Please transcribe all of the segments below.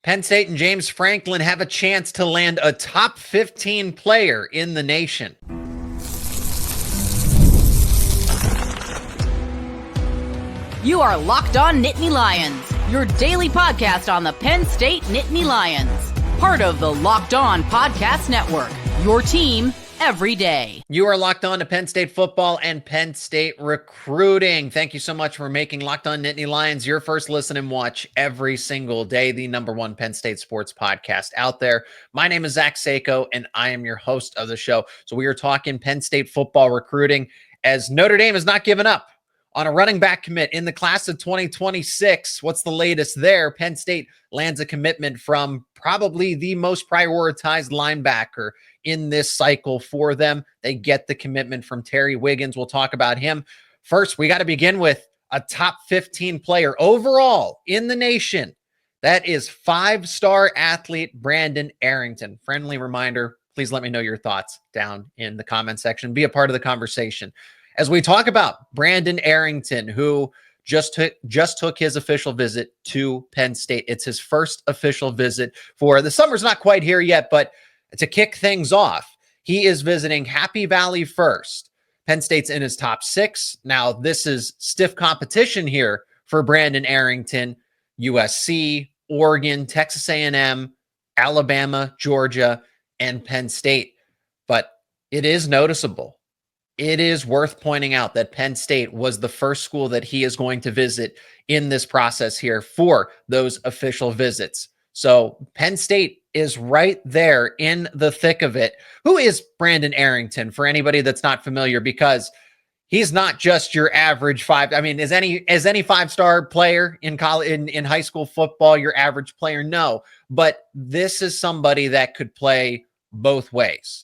Penn State and James Franklin have a chance to land a top 15 player in the nation. You are Locked On Nittany Lions, your daily podcast on the Penn State Nittany Lions. Part of the Locked On Podcast Network, your team every day. You are locked on to Penn State football and Penn State recruiting. Thank you so much for making Locked On Nittany Lions your first listen and watch every single day, the #1 Penn State sports podcast out there. My name is Zach Seyko, and I am your host of the show. So we are talking Penn State football recruiting as Notre Dame has not given up on a running back commit in the class of 2026. What's the latest there? Penn State lands a commitment from probably the most prioritized linebacker in this cycle for them. They get the commitment from Terry Wiggins. We'll talk about him. First, we got to begin with a top 15 player overall in the nation. That is 5-star athlete Brandon Arrington. Friendly reminder, please let me know your thoughts down in the comment section. Be a part of the conversation. As we talk about Brandon Arrington, who just took his official visit to Penn State. It's his first official visit for the summer's not quite here yet, but to kick things off, he is visiting Happy Valley first. Penn State's in his top 6. Now, this is stiff competition here for Brandon Arrington. USC, Oregon, Texas A&M, Alabama, Georgia, and Penn State. But it is noticeable. It is worth pointing out that Penn State was the first school that he is going to visit in this process here for those official visits. So Penn State is right there in the thick of it. Who is Brandon Arrington for anybody that's not familiar? Because he's not just your average five. I mean, is any 5-star player in college, in high school football, your average player? No, but this is somebody that could play both ways.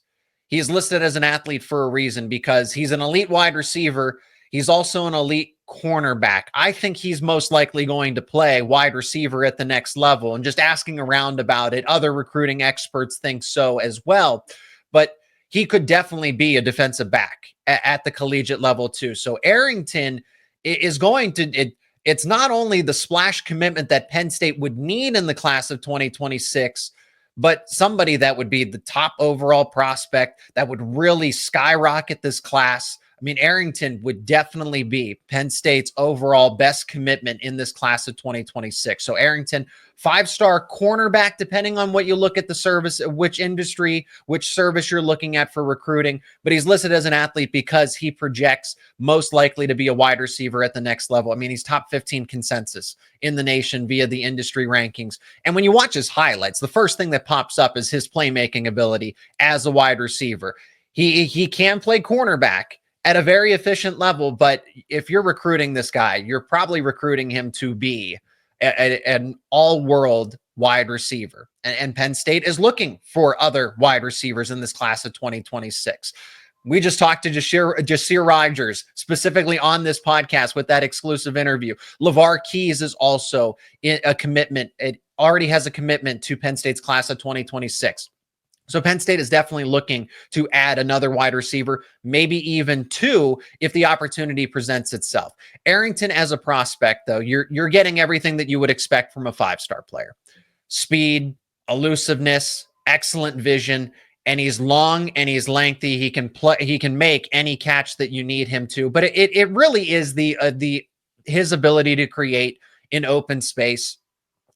He's listed as an athlete for a reason because he's an elite wide receiver. He's also an elite cornerback. I think he's most likely going to play wide receiver at the next level, and just asking around about it, other recruiting experts think so as well. But he could definitely be a defensive back at the collegiate level too. So Arrington is going to, it's not only the splash commitment that Penn State would need in the class of 2026, but somebody that would be the top overall prospect that would really skyrocket this class. I mean, Arrington would definitely be Penn State's overall best commitment in this class of 2026. So Arrington, 5-star cornerback, depending on what you look at the service, which industry, which service you're looking at for recruiting. But he's listed as an athlete because he projects most likely to be a wide receiver at the next level. I mean, he's top 15 consensus in the nation via the industry rankings. And when you watch his highlights, the first thing that pops up is his playmaking ability as a wide receiver. He can play cornerback at a very efficient level, but if you're recruiting this guy, you're probably recruiting him to be an all-world wide receiver. And Penn State is looking for other wide receivers in this class of 2026. We just talked to Jasir Rogers specifically on this podcast with that exclusive interview. LeVar Keys is also a commitment. It already has a commitment to Penn State's class of 2026. So Penn State is definitely looking to add another wide receiver, maybe even 2 if the opportunity presents itself. Arrington as a prospect, though, you're getting everything that you would expect from a 5-star player. Speed, elusiveness, excellent vision, and he's long and he's lengthy. He can make any catch that you need him to. But it really is his ability to create in open space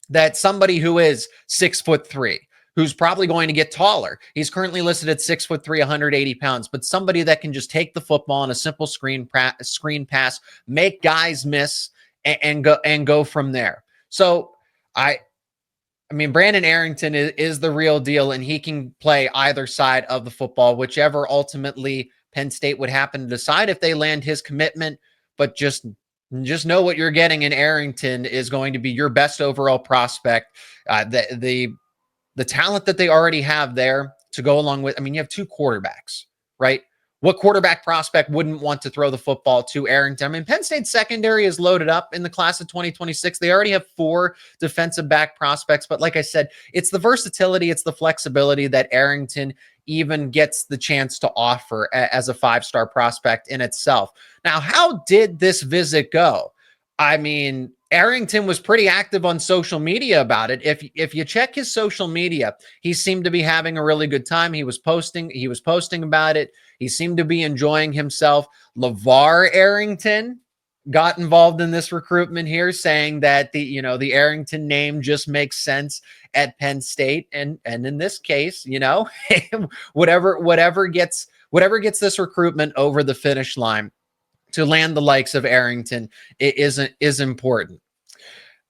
that somebody who is 6'3", who's probably going to get taller. He's currently listed at 6'3", 180 pounds, but somebody that can just take the football on a simple screen pass, make guys miss, and go from there. So I mean, Brandon Arrington is the real deal, and he can play either side of the football, whichever ultimately Penn State would happen to decide if they land his commitment. But just know what you're getting in Arrington is going to be your best overall prospect. The talent that they already have there to go along with, I mean, you have 2 quarterbacks, right? What quarterback prospect wouldn't want to throw the football to Arrington? I mean, Penn State's secondary is loaded up in the class of 2026. They already have 4 defensive back prospects. But like I said, it's the versatility, it's the flexibility that Arrington even gets the chance to offer as a 5-star prospect in itself. Now, how did this visit go? I mean, Arrington was pretty active on social media about it. If you check his social media, he seemed to be having a really good time. He was posting about it. He seemed to be enjoying himself. LeVar Arrington got involved in this recruitment here, saying that the Arrington name just makes sense at Penn State. And in this case, whatever gets this recruitment over the finish line to land the likes of Arrington is important.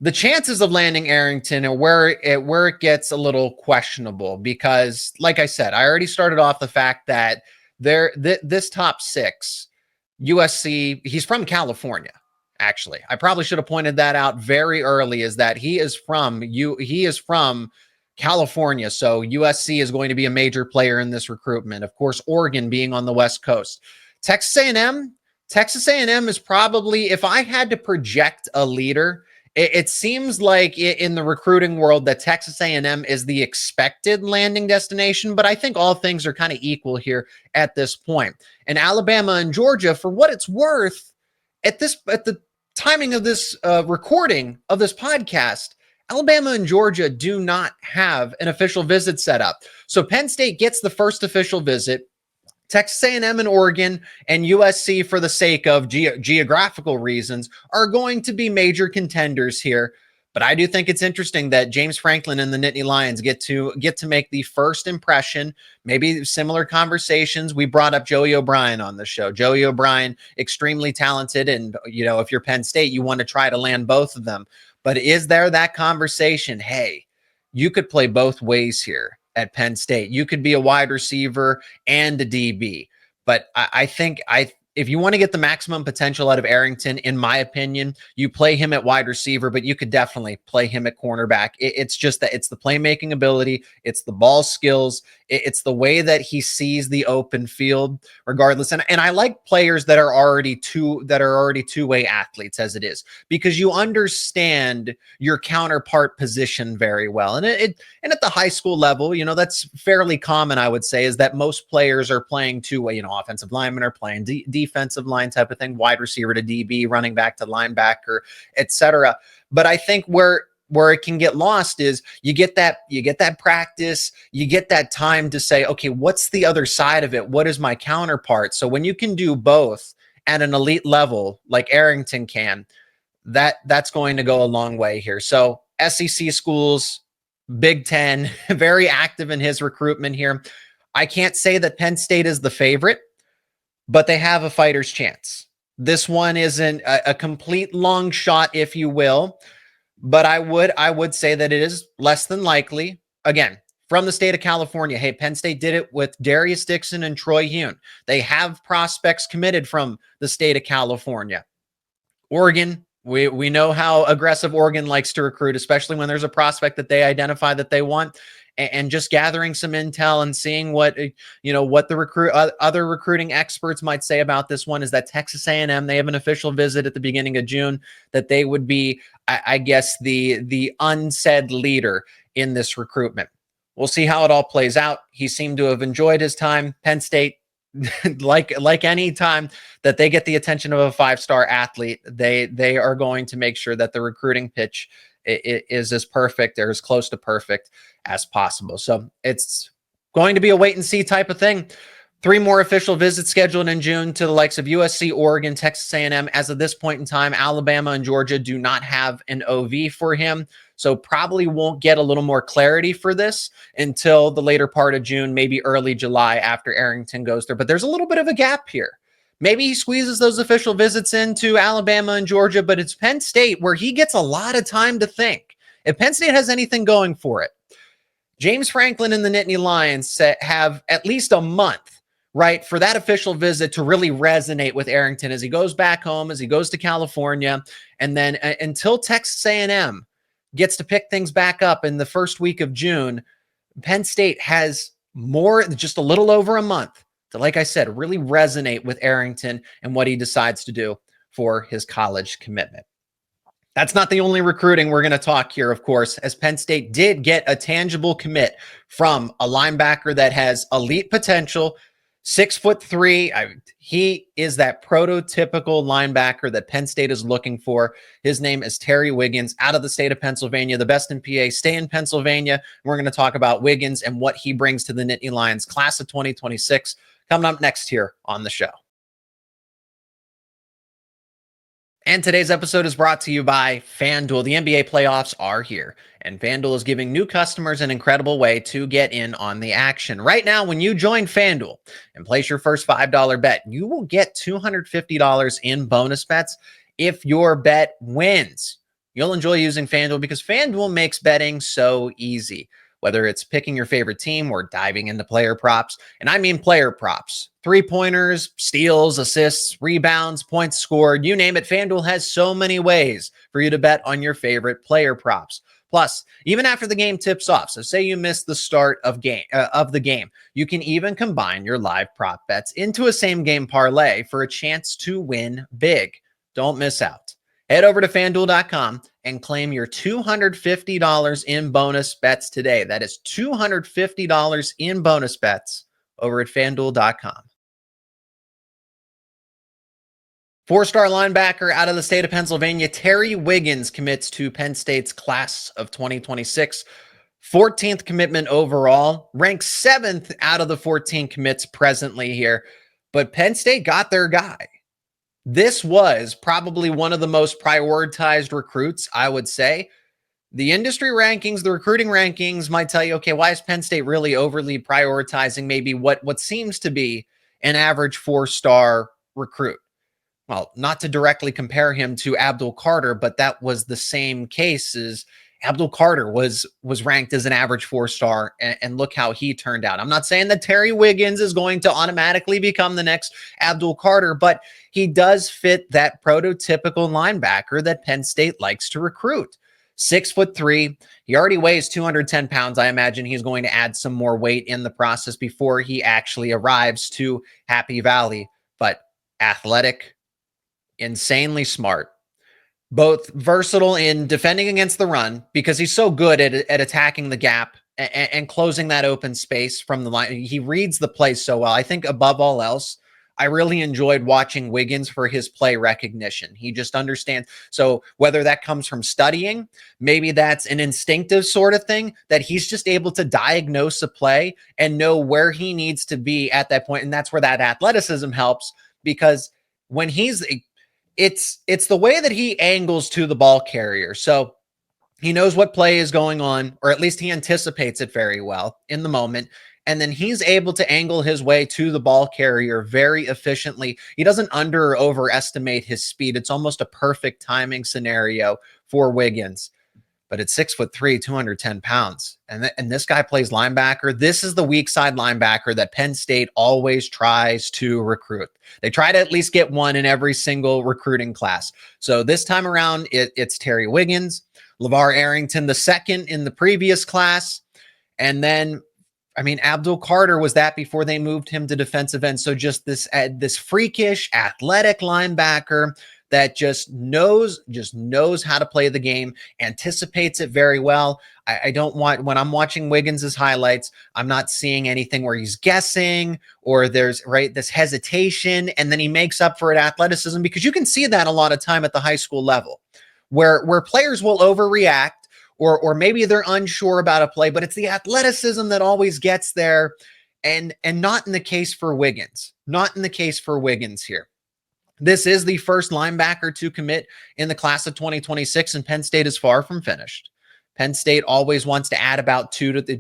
The chances of landing Arrington are where it gets a little questionable, because, like I said, I already started off the fact that this top 6, USC, he's from California. Actually, I probably should have pointed that out very early, is that he is from California. So USC is going to be a major player in this recruitment. Of course, Oregon being on the West Coast. Texas A&M is probably, if I had to project a leader, it seems like in the recruiting world that Texas A&M is the expected landing destination, but I think all things are kind of equal here at this point. And Alabama and Georgia, for what it's worth, at the timing of this recording of this podcast, Alabama and Georgia do not have an official visit set up. So Penn State gets the first official visit. Texas A&M and Oregon and USC, for the sake of geographical reasons, are going to be major contenders here. But I do think it's interesting that James Franklin and the Nittany Lions get to make the first impression. Maybe similar conversations. We brought up Joey O'Brien on the show. Joey O'Brien, extremely talented, and if you're Penn State, you want to try to land both of them. But is there that conversation? Hey, you could play both ways here at Penn State. You could be a wide receiver and a DB. But I think if you want to get the maximum potential out of Arrington, in my opinion, you play him at wide receiver, but you could definitely play him at cornerback. It's just that it's the playmaking ability, it's the ball skills, it's the way that he sees the open field, regardless. And I like players that are already two-way athletes as it is, because you understand your counterpart position very well. And at the high school level, that's fairly common, I would say, is that most players are playing two-way. Offensive linemen are playing defensive line type of thing, wide receiver to DB, running back to linebacker, etc. But I think where it can get lost is you get that practice, you get that time to say, okay, what's the other side of it? What is my counterpart? So when you can do both at an elite level, like Arrington can, that's going to go a long way here. So SEC schools, Big Ten, very active in his recruitment here. I can't say that Penn State is the favorite, but they have a fighter's chance. This one isn't a complete long shot, if you will, but I would say that it is less than likely. Again, from the state of California, hey, Penn State did it with Darius Dixon and Troy Hune. They have prospects committed from the state of California. Oregon, we know how aggressive Oregon likes to recruit, especially when there's a prospect that they identify that they want. And just gathering some intel and seeing what the other recruiting experts might say about this one is that Texas A&M, they have an official visit at the beginning of June, that they would be, I guess, the unsaid leader in this recruitment. We'll see how it all plays out. He seemed to have enjoyed his time. Penn State, like any time that they get the attention of a five-star athlete, they are going to make sure that the recruiting pitch is as perfect or as close to perfect as possible. So it's going to be a wait and see type of thing. 3 more official visits scheduled in June to the likes of USC, Oregon, Texas A&M. As of this point in time, Alabama and Georgia do not have an OV for him. So probably won't get a little more clarity for this until the later part of June, maybe early July after Arrington goes there. But there's a little bit of a gap here. Maybe he squeezes those official visits into Alabama and Georgia, but it's Penn State where he gets a lot of time to think. If Penn State has anything going for it, James Franklin and the Nittany Lions have at least a month, right, for that official visit to really resonate with Arrington as he goes back home, as he goes to California, and then until Texas A&M gets to pick things back up in the first week of June, Penn State has just a little over a month to, like I said, really resonate with Arrington and what he decides to do for his college commitment. That's not the only recruiting we're going to talk here, of course, as Penn State did get a tangible commit from a linebacker that has elite potential, 6'3". He is that prototypical linebacker that Penn State is looking for. His name is Terry Wiggins, out of the state of Pennsylvania, the best in PA. Stay in Pennsylvania. We're going to talk about Wiggins and what he brings to the Nittany Lions class of 2026 coming up next here on the show. And today's episode is brought to you by FanDuel. The NBA playoffs are here, and FanDuel is giving new customers an incredible way to get in on the action. Right now, when you join FanDuel and place your first $5 bet, you will get $250 in bonus bets if your bet wins. You'll enjoy using FanDuel because FanDuel makes betting so easy. Whether it's picking your favorite team or diving into player props, and I mean player props, 3-pointers, steals, assists, rebounds, points scored, you name it, FanDuel has so many ways for you to bet on your favorite player props. Plus, even after the game tips off, so say you missed the start of the game, you can even combine your live prop bets into a same-game parlay for a chance to win big. Don't miss out. Head over to FanDuel.com and claim your $250 in bonus bets today. That is $250 in bonus bets over at FanDuel.com. 4-star linebacker out of the state of Pennsylvania, Terry Wiggins commits to Penn State's class of 2026. 14th commitment overall, ranked 7th out of the 14 commits presently here. But Penn State got their guy. This was probably one of the most prioritized recruits, I would say. The industry rankings, the recruiting rankings might tell you, okay, why is Penn State really overly prioritizing maybe what seems to be an average 4-star recruit? Well, not to directly compare him to Abdul Carter, but that was the same case as Abdul Carter was ranked as an average 4-star, and look how he turned out. I'm not saying that Terry Wiggins is going to automatically become the next Abdul Carter, but he does fit that prototypical linebacker that Penn State likes to recruit. 6'3". He already weighs 210 pounds. I imagine he's going to add some more weight in the process before he actually arrives to Happy Valley, but athletic, insanely smart. Both versatile in defending against the run because he's so good at attacking the gap and closing that open space from the line. He reads the play so well. I think above all else, I really enjoyed watching Wiggins for his play recognition. He just understands. So whether that comes from studying, maybe that's an instinctive sort of thing that he's just able to diagnose a play and know where he needs to be at that point. And that's where that athleticism helps, because when it's the way that he angles to the ball carrier. So he knows what play is going on, or at least he anticipates it very well in the moment. And then he's able to angle his way to the ball carrier very efficiently. He doesn't under or overestimate his speed. It's almost a perfect timing scenario for Wiggins. But at 6'3", 210 pounds. And this guy plays linebacker. This is the weak side linebacker that Penn State always tries to recruit. They try to at least get one in every single recruiting class. So this time around, it's Terry Wiggins, Brandon Arrington, the second in the previous class. And then, Abdul Carter was that before they moved him to defensive end. So just this freakish, athletic linebacker that just knows how to play the game, anticipates it very well. I don't want, when I'm watching Wiggins' highlights, I'm not seeing anything where he's guessing or there's this hesitation, and then he makes up for it athleticism, because you can see that a lot of time at the high school level where players will overreact or maybe they're unsure about a play, but it's the athleticism that always gets there, and not in the case for Wiggins. Not in the case for Wiggins here. This is the first linebacker to commit in the class of 2026, and Penn State is far from finished. Penn State always wants to add about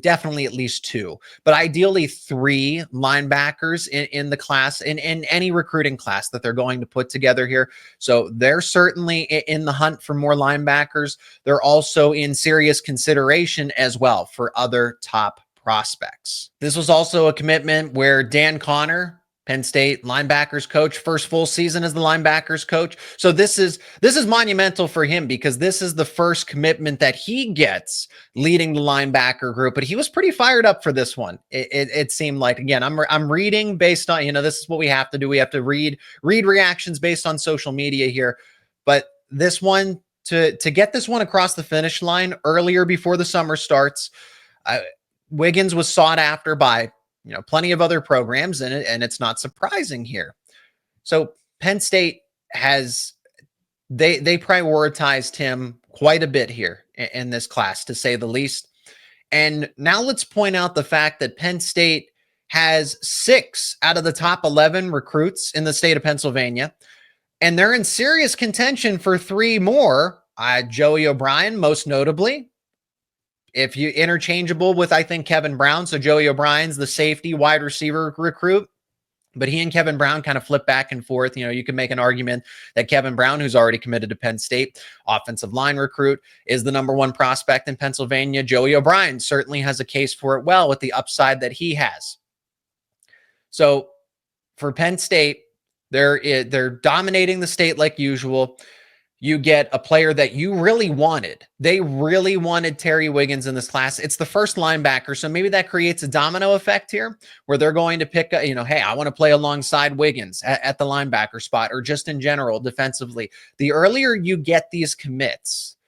definitely at least 2, but ideally 3 linebackers in the class, in any recruiting class that they're going to put together here. So they're certainly in the hunt for more linebackers. They're also in serious consideration as well for other top prospects. This was also a commitment where Dan Connor, Penn State linebackers coach, first full season as the linebackers coach. So this is monumental for him, because this is the first commitment that he gets leading the linebacker group. But he was pretty fired up for this one. It seemed like, again, I'm reading based on, this is what we have to do. We have to read reactions based on social media here. But this one, to get this one across the finish line earlier before the summer starts, Wiggins was sought after by plenty of other programs in it, and it's not surprising here. So Penn State has, they prioritized him quite a bit here in this class, to say the least. And now let's point out the fact that Penn State has 6 out of the top 11 recruits in the state of Pennsylvania, and they're in serious contention for 3 more. Joey O'Brien, most notably, if you interchangeable with, I think, Kevin Brown. So Joey O'Brien's the safety wide receiver recruit, but he and Kevin Brown kind of flip back and forth. You can make an argument that Kevin Brown, who's already committed to Penn State, offensive line recruit, is the number 1 prospect in Pennsylvania. Joey O'Brien certainly has a case for it, well, with the upside that he has. So for Penn State, they're dominating the state like usual. You get a player that you really wanted. They really wanted Terry Wiggins in this class. It's the first linebacker, so maybe that creates a domino effect here where they're going to pick, hey, I want to play alongside Wiggins at the linebacker spot, or just in general defensively. The earlier you get these commits,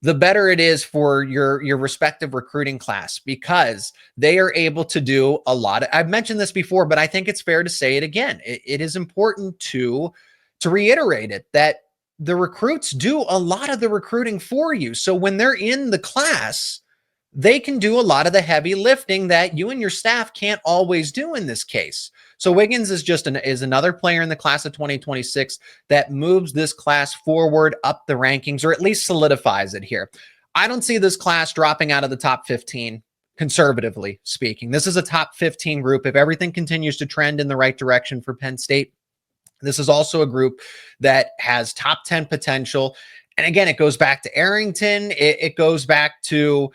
the better it is for your respective recruiting class, because they are able to do a lot. I've mentioned this before, but I think it's fair to say it again. It is important to reiterate it, that the recruits do a lot of the recruiting for you. So when they're in the class, they can do a lot of the heavy lifting that you and your staff can't always do in this case. So Wiggins is another player in the class of 2026 that moves this class forward up the rankings, or at least solidifies it here. I don't see this class dropping out of the top 15, conservatively speaking. This is a top 15 group if everything continues to trend in the right direction for Penn State. This is also a group that has top 10 potential. And again, it goes back to Arrington. It goes back to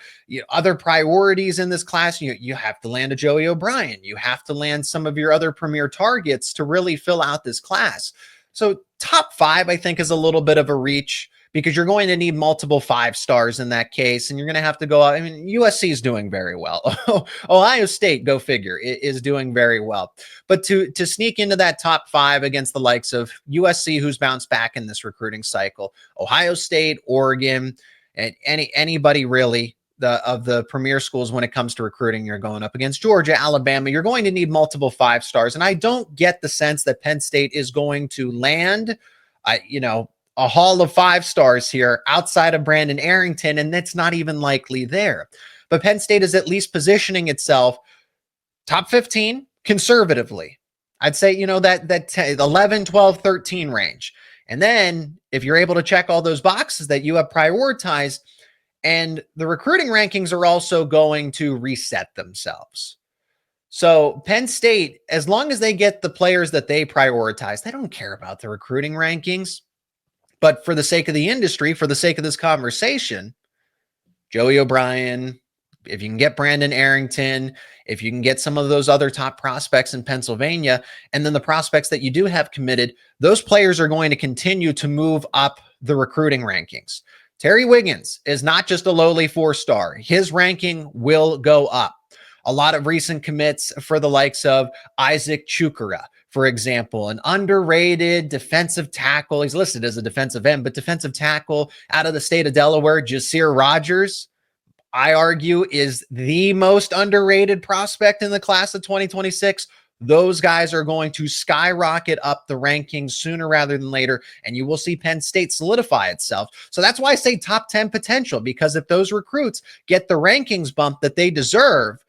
other priorities in this class. You have to land a Joey O'Brien. You have to land some of your other premier targets to really fill out this class. So top 5, I think, is a little bit of a reach, because you're going to need multiple 5 stars in that case. And you're going to have to go out. I mean, USC is doing very well. Ohio State, go figure, is doing very well. But to sneak into that top 5 against the likes of USC, who's bounced back in this recruiting cycle, Ohio State, Oregon, and anybody really of the premier schools when it comes to recruiting, you're going up against Georgia, Alabama, you're going to need multiple 5 stars. And I don't get the sense that Penn State is going to land, a haul of 5 stars here outside of Brandon Arrington, and that's not even likely there. But Penn State is at least positioning itself top 15 conservatively. I'd say, that 11, 12, 13 range. And then if you're able to check all those boxes that you have prioritized, and the recruiting rankings are also going to reset themselves. So Penn State, as long as they get the players that they prioritize, they don't care about the recruiting rankings. But for the sake of the industry, for the sake of this conversation, Joey O'Brien, if you can get Brandon Arrington, if you can get some of those other top prospects in Pennsylvania, and then the prospects that you do have committed, those players are going to continue to move up the recruiting rankings. Terry Wiggins is not just a lowly 4-star. His ranking will go up. A lot of recent commits for the likes of Isaac Chukura, for example, an underrated defensive tackle. He's listed as a defensive end, but defensive tackle out of the state of Delaware, Jasir Rogers, I argue, is the most underrated prospect in the class of 2026. Those guys are going to skyrocket up the rankings sooner rather than later, and you will see Penn State solidify itself. So that's why I say top 10 potential, because if those recruits get the rankings bump that they deserve,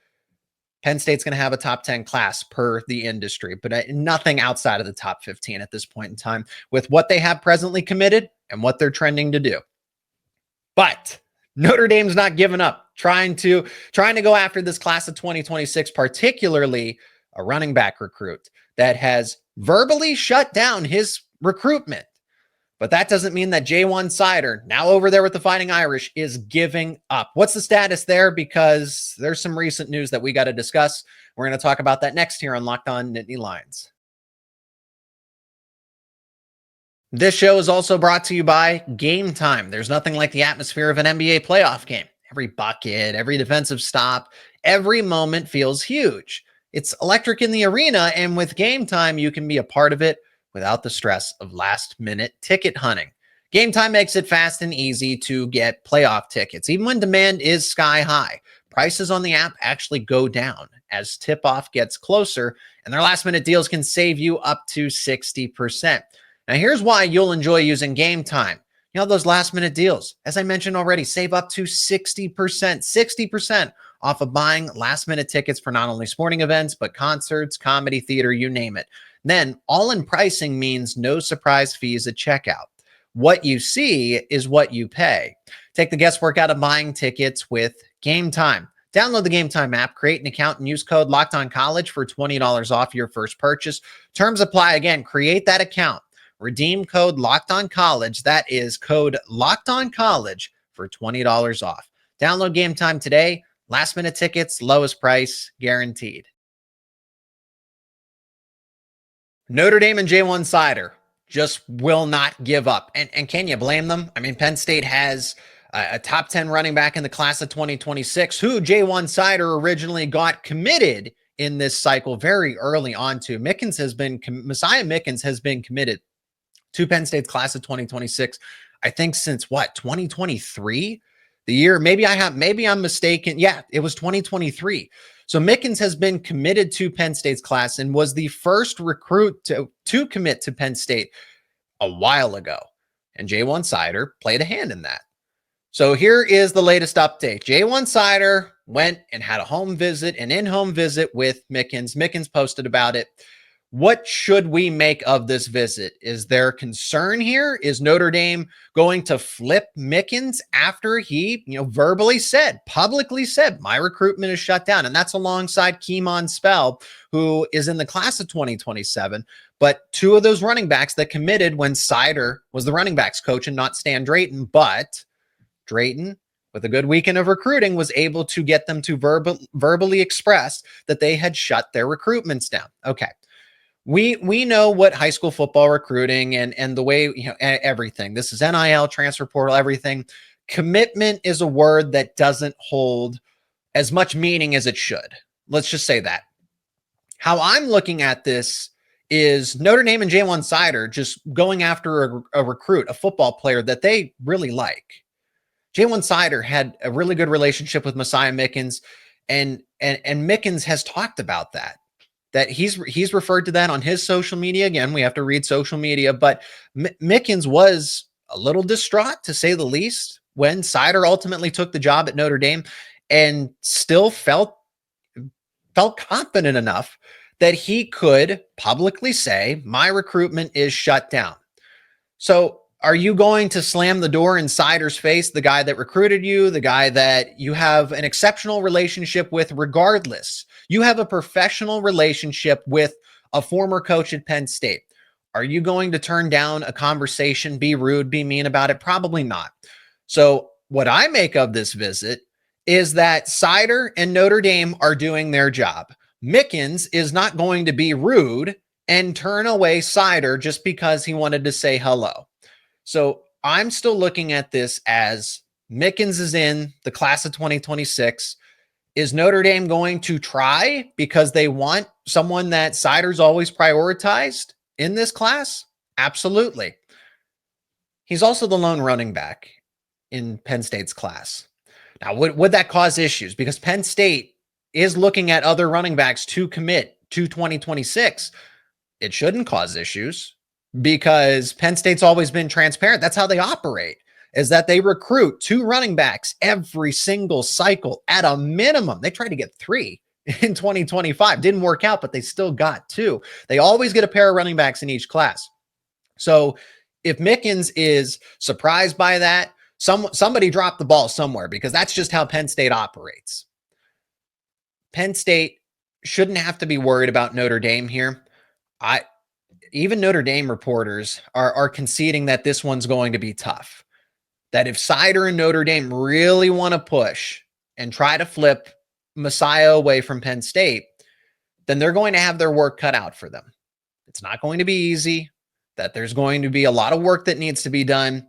Penn State's going to have a top 10 class per the industry, but nothing outside of the top 15 at this point in time with what they have presently committed and what they're trending to do. But Notre Dame's not giving up, trying to go after this class of 2026, particularly a running back recruit that has verbally shut down his recruitment. But that doesn't mean that J1 Sider, now over there with the Fighting Irish, is giving up. What's the status there? Because there's some recent news that we got to discuss. We're going to talk about that next here on Locked On Nittany Lions. This show is also brought to you by Gametime. There's nothing like the atmosphere of an NBA playoff game. Every bucket, every defensive stop, every moment feels huge. It's electric in the arena, and with Gametime, you can be a part of it without the stress of last-minute ticket hunting. Gametime makes it fast and easy to get playoff tickets, even when demand is sky high. prices on the app actually go down as tip-off gets closer, and their last-minute deals can save you up to 60%. Now, here's why you'll enjoy using Gametime. You know, those last-minute deals, as I mentioned already, save up to 60% off of buying last-minute tickets for not only sporting events, but concerts, comedy, theater, you name it. Then, all-in pricing means no surprise fees at checkout. What you see is what you pay. Take the guesswork out of buying tickets with Gametime. Download the Gametime app, create an account, and use code LOCKEDONCollege for $20 off your first purchase. Terms apply. Again, create that account. Redeem code LOCKEDONCollege. That is code LOCKEDONCollege for $20 off. Download Gametime today. Last minute tickets, lowest price guaranteed. Notre Dame and J1 Cider just will not give up. And can you blame them? I mean, Penn State has a top 10 running back in the class of 2026 who J1 Cider originally got committed in this cycle very early on to. Messiah Mickens has been committed to Penn State's class of 2026, I think since 2023? The year, maybe I'm mistaken. Yeah, it was 2023. So Mickens has been committed to Penn State's class and was the first recruit to commit to Penn State a while ago. And J1 Cider played a hand in that. So here is the latest update. J1 Cider went and had a home visit, an in-home visit with Mickens. Mickens posted about it. What should we make of this visit? Is there concern here? Is Notre Dame going to flip Mickens after he, publicly said, my recruitment is shut down? And that's alongside Keemon Spell, who is in the class of 2027. But two of those running backs that committed when Cider was the running backs coach and not Stan Drayton. But Drayton, with a good weekend of recruiting, was able to get them to verbally express that they had shut their recruitments down. Okay. We know what high school football recruiting and the way, everything. This is NIL, transfer portal, everything. Commitment is a word that doesn't hold as much meaning as it should. Let's just say that. How I'm looking at this is Notre Dame and J1 Cider just going after a recruit, a football player that they really like. J1 Cider had a really good relationship with Messiah Mickens, and Mickens has talked about that he's referred to that on his social media. Again, we have to read social media, but Mickens was a little distraught, to say the least, when Cider ultimately took the job at Notre Dame, and still felt confident enough that he could publicly say, my recruitment is shut down. So are you going to slam the door in Cider's face, the guy that recruited you, the guy that you have an exceptional relationship with regardless? You have a professional relationship with a former coach at Penn State. Are you going to turn down a conversation, be rude, be mean about it? Probably not. So what I make of this visit is that Cider and Notre Dame are doing their job. Mickens is not going to be rude and turn away Cider just because he wanted to say hello. So I'm still looking at this as Mickens is in the class of 2026. Is Notre Dame going to try because they want someone that Cider's always prioritized in this class? Absolutely. He's also the lone running back in Penn State's class. Now, would that cause issues? Because Penn State is looking at other running backs to commit to 2026. It shouldn't cause issues, because Penn State's always been transparent. That's how they operate, is that they recruit 2 running backs every single cycle at a minimum. They tried to get 3 in 2025. Didn't work out, but they still got 2. They always get a pair of running backs in each class. So if Mickens is surprised by that, somebody dropped the ball somewhere, because that's just how Penn State operates. Penn State shouldn't have to be worried about Notre Dame here. Even Notre Dame reporters are conceding that this one's going to be tough. That if Cider and Notre Dame really want to push and try to flip Messiah away from Penn State, then they're going to have their work cut out for them. It's not going to be easy, that there's going to be a lot of work that needs to be done.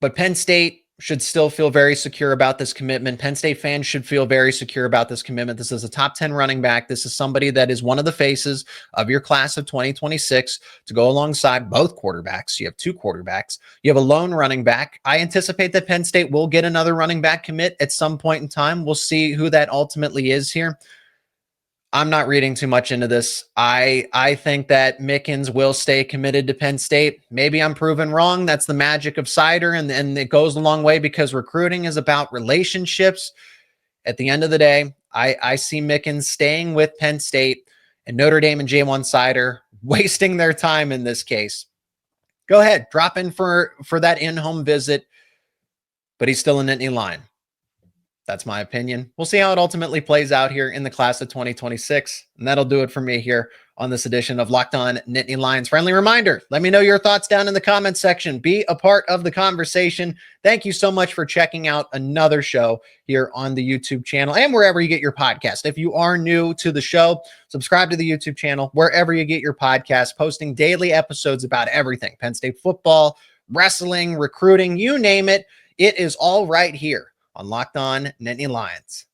But Penn State should still feel very secure about this commitment. Penn State fans should feel very secure about this commitment. This is a top 10 running back. This is somebody that is one of the faces of your class of 2026 to go alongside both quarterbacks. You have two quarterbacks. You have a lone running back. I anticipate that Penn State will get another running back commit at some point in time. We'll see who that ultimately is here. I'm not reading too much into this. I think that Mickens will stay committed to Penn State. Maybe I'm proven wrong. That's the magic of Cider, and it goes a long way because recruiting is about relationships. At the end of the day, I see Mickens staying with Penn State and Notre Dame and J1 Cider wasting their time in this case. Go ahead, drop in for that in-home visit, but he's still a Nittany Lion. That's my opinion. We'll see how it ultimately plays out here in the class of 2026. And that'll do it for me here on this edition of Locked On Nittany Lions. Friendly reminder, let me know your thoughts down in the comments section. Be a part of the conversation. Thank you so much for checking out another show here on the YouTube channel and wherever you get your podcast. If you are new to the show, subscribe to the YouTube channel, wherever you get your podcast, posting daily episodes about everything. Penn State football, wrestling, recruiting, you name it. It is all right here on Locked On Nittany Lions.